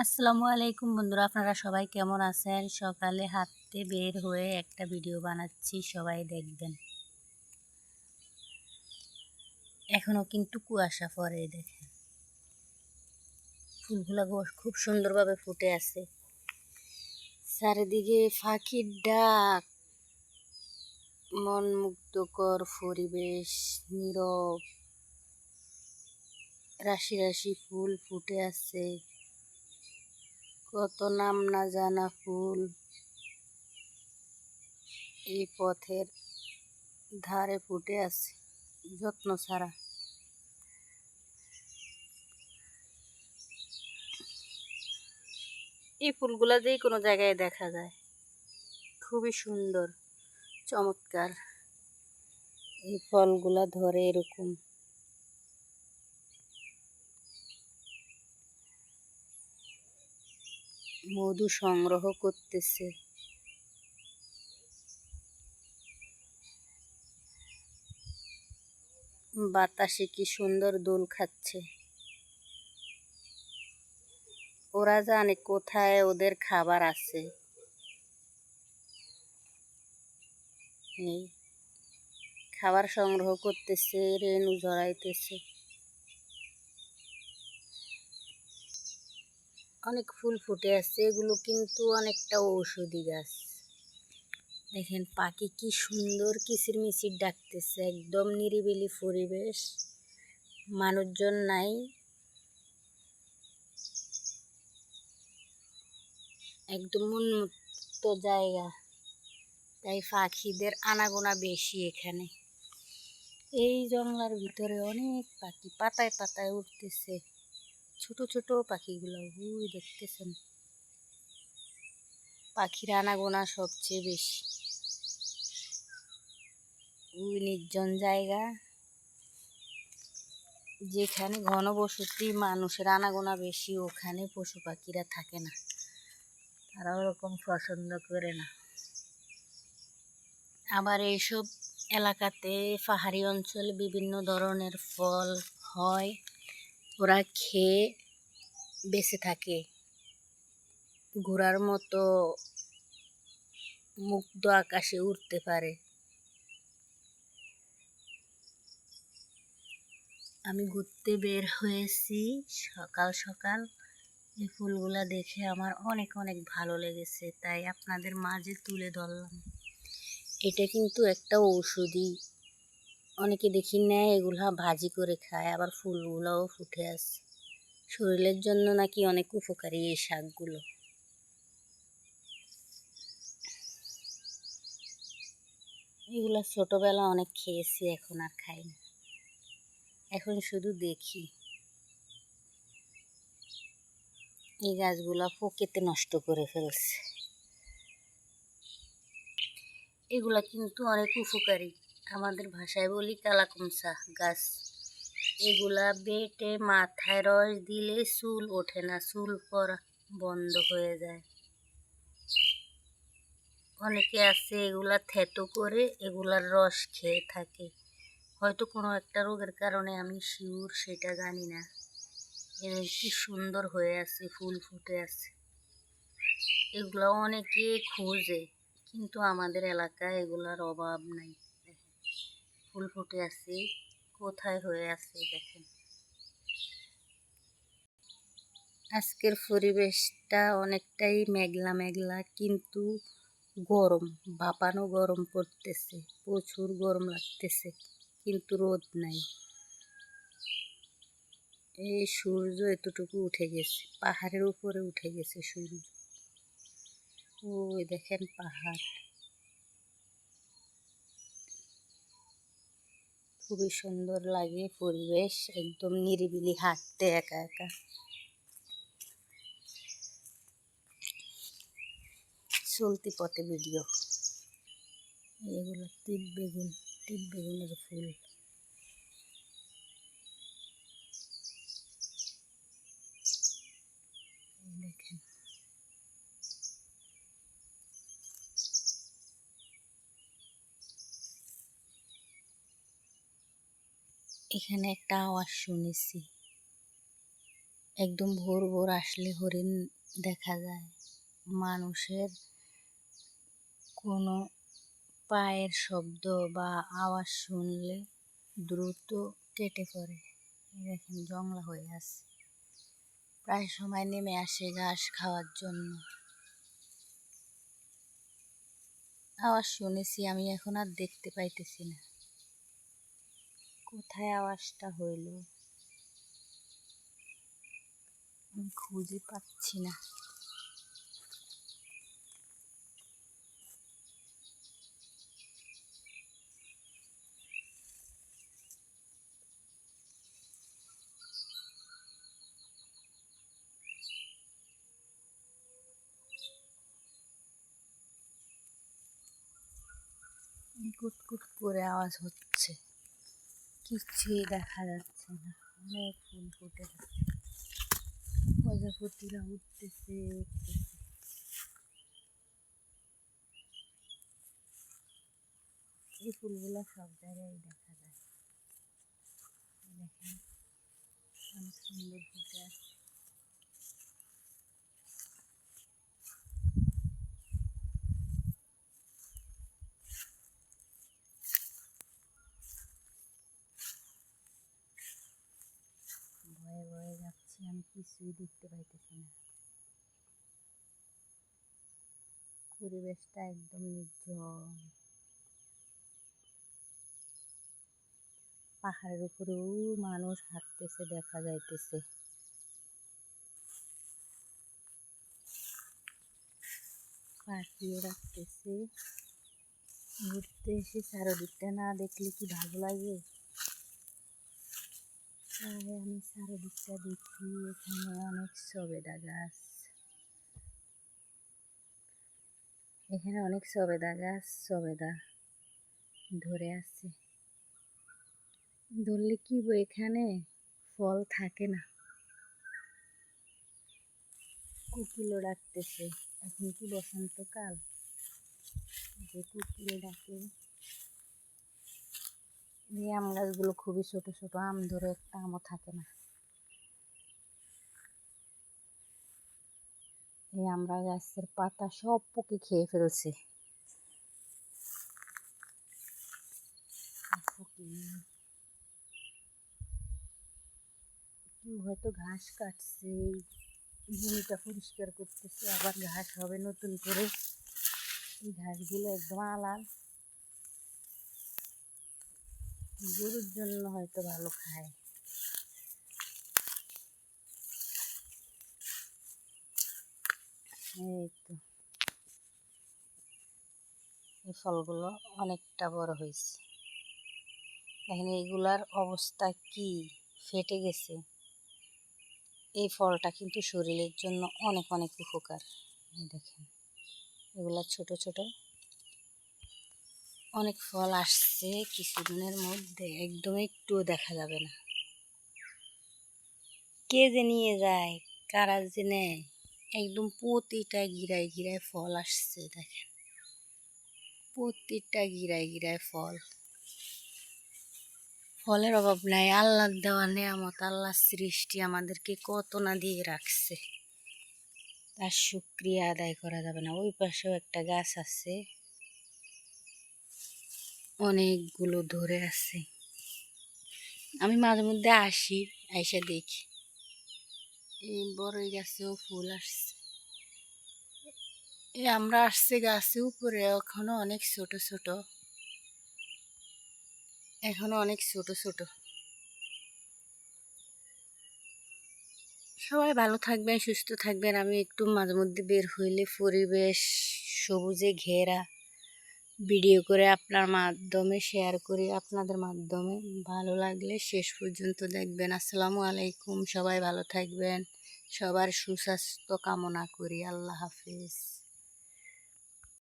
আসসালামু আলাইকুম বন্ধুরা, আপনারা সবাই কেমন আছেন? সকালে হাঁটতে বের হয়ে একটা ভিডিও বানাচ্ছি, সবাই দেখবেন। এখনো কিন্তু কুয়াশা পড়ে, দেখেন ফুলগুলা খুব সুন্দরভাবে ফুটে আছে। চারিদিকে পাখির ডাক, মন মুগ্ধকর পরিবেশ, নীরব, রাশি রাশি ফুল ফুটে আছে, কত নাম না জানা ফুল এই পথের ধারে ফুটে আছে যত্ন ছাড়া। এই ফুলগুলা যে কোনো জায়গায় দেখা যায়, খুবই সুন্দর, চমৎকার। এই ফলগুলা ধরে এরকম। মধু সংগ্রহ করতেছে। বাতাসে কি সুন্দর দোল খাচ্ছে। ওরা জানে কোথায় ওদের খাবার আছে। এই খাবার সংগ্রহ করতেছে, রেণু ঝরাইতেছে। অনেক ফুল ফুটে আছে, এগুলো কিন্তু অনেকটা ঔষধি গাছ। দেখেন পাখি কি সুন্দর কিচিরমিচির ডাকতেছে, একদম নিরিবিলি পরিবেশ, মানুষজন নাই, একদম উন্মুক্ত জায়গা, তাই পাখিদের আনাগোনা বেশি এখানে। এই জঙ্গলার ভিতরে অনেক পাখি পাতায় পাতায় উঠতেছে, ছোট ছোট পাখিগুলো ওই দেখতেছেন। পাখির আনাগোনা সবচেয়ে বেশি। ওই নির্জন জায়গা, যেখানে ঘনবসতি মানুষের আনাগোনা বেশি, ওখানে পশু পাখিরা থাকে না, তারা ওরকম পছন্দ করে না। আবার এইসব এলাকাতে পাহাড়ি অঞ্চলে বিভিন্ন ধরনের ফল হয়, ওরা খেয়ে বেঁচে থাকে। ঘোড়ার মতো মুক্ত আকাশে উড়তে পারে। আমি ঘুরতে বের হয়েছি সকাল সকাল, এই ফুলগুলা দেখে আমার অনেক অনেক ভালো লেগেছে, তাই আপনাদের মাঝে তুলে ধরলাম। এটা কিন্তু একটা ঔষধি, অনেকে দেখি নেয় এগুলা ভাজি করে খায়, আবার ফুলগুলাও ফুটে আছে। শরীরের জন্য নাকি অনেক উপকারী এই শাকগুলো। এগুলা ছোটবেলা অনেক খেয়েছি, এখন আর খাই না, এখন শুধু দেখি। এই গাছগুলা পোকেতে নষ্ট করে ফেলছে। এগুলা কিন্তু অনেক উপকারী, আমাদের ভাষায় বলি কালাকুমচা গাছ। এগুলা বেটে মাথায় রস দিলে চুল ওঠে না, চুল পড়া বন্ধ হয়ে যায়। অনেকে আছে এগুলা থেতো করে এগুলার রস খেয়ে থাকে, হয়তো কোনো একটা রোগের কারণে, আমি শিওর সেটা জানি না। কি সুন্দর হয়ে আছে, ফুল ফুটে আছে। এগুলো অনেকে খোঁজে, কিন্তু আমাদের এলাকায় এগুলার অভাব নাই। ফুল ফুটে আছে, কোথায় হয়ে আছে দেখেন। আজকের পরিবেশটা অনেকটাই মেঘলা মেঘলা, কিন্তু গরম, ভাপানো গরম পড়তেছে, প্রচুর গরম লাগতেছে, কিন্তু রোদ নাই। এই সূর্য এতটুকু উঠে গেছে, পাহাড়ের উপরে উঠে গেছে সূর্য। ওই দেখেন পাহাড়, খুবই সুন্দর লাগে পরিবেশ, একদম নিরিবিলি হাঁটতে একা একা। চলতি পথে ভিডিও। এগুলো টিপ বেগুন, টিপ বেগুনের ফুল। দেখেন এখানে একটা আওয়াজ শুনেছি, একদম ভোর ভোর আসলে হরিণ দেখা যায়। মানুষের কোনো পায়ের শব্দ বা আওয়াজ শুনলে দ্রুত কেটে পড়ে। দেখেন জংলা হয়ে আছে, প্রায় সময় নেমে আসে ঘাস খাওয়ার জন্য। আওয়াজ শুনেছি, আমি এখন আর দেখতে পাইতেছি না কোথায় আওয়াজটা হইল, আমি খুঁজে পাচ্ছি না। কুটকুট করে আওয়াজ হচ্ছে, কিছুই দেখা যাচ্ছে না। অনেক ফুল ফুটে আছে, প্রজাপতিরা উঠতেছে উঠতেছে। এই ফুলগুলো সব জায়গায় দেখা যায়, দেখেন অনেক সুন্দর ফুটে আছে। ভয়ে ভয়ে যাচ্ছি, আমি কিছুই দেখতে পাইতেছি না। পরিবেশটা একদম নির্জন, পাহাড়ের উপরেও মানুষ হাঁটতেছে দেখা যাইতেছে। পাখিও রাখতেছে, ঘুরতে এসে চারদিকটা না দেখলে কি ভালো লাগে। তাই আমি চারদিকটা দেখি, এখানে অনেক সবেদা গাছ, এখানে অনেক সবেদা গাছ, সবেদা ধরে আছে। ধরলে কি এখানে ফল থাকে না। কোকিলও ডাকতেছে, এখন কি বসন্তকাল, যে কোকিল ডাকে। এই আম গাছগুলো খুবই ছোট ছোট, আম ধরে একটা আমও থাকে না। এই আমরা গাছের পাতা সব পোকে খেয়ে ফেলছে। কেউ হয়তো ঘাস কাটছে, জমিটা পরিষ্কার করতেছে, আবার ঘাস হবে নতুন করে। এই ঘাসগুলো একদম আলাল, গরুর জন্য হয়তো ভালো খায়। এই তো এই ফলগুলো অনেকটা বড় হয়েছে, দেখেন এইগুলার অবস্থা কি, ফেটে গেছে। এই ফলটা কিন্তু শরীরের জন্য অনেক অনেক উপকার। দেখেন এগুলা ছোট ছোট, অনেক ফল আসছে কিছুদিনের মধ্যে, একদম একটুও দেখা যাবে না। কে যে নিয়ে যায়, কারা যে নেয়, একদম প্রতিটা গিরায় গিরায় ফল আসছে। দেখেন প্রতিটা গিরায় গিরায় ফল, ফলের অভাব নাই। আল্লাহর দেওয়া নেয়ামত, আল্লাহর সৃষ্টি আমাদেরকে কত না দিয়ে রাখছে, তার শুকরিয়া আদায় করা যাবে না। ওই পাশেও একটা গাছ আছে, অনেকগুলো ধরে আছে। আমি মাঝে মধ্যে আসি, আইসা দেখি এই বড়ই গাছেও ফুল আসছে। এই আমরা আসছে গাছে উপরে, এখনো অনেক ছোট ছোট, এখনো অনেক ছোট ছোট। সবাই ভালো থাকবেন, সুস্থ থাকবেন। আমি একটু মাঝে মধ্যে বের হইলে পরিবেশ সবুজে ঘেরা ভিডিও করে আপনার মাধ্যমে শেয়ার করি, আপনাদের মাধ্যমে। ভালো লাগলে শেষ পর্যন্ত দেখবেন। আসসালামু আলাইকুম, সবাই ভালো থাকবেন, সবার সুস্বাস্থ্য কামনা করি। আল্লাহ হাফিজ।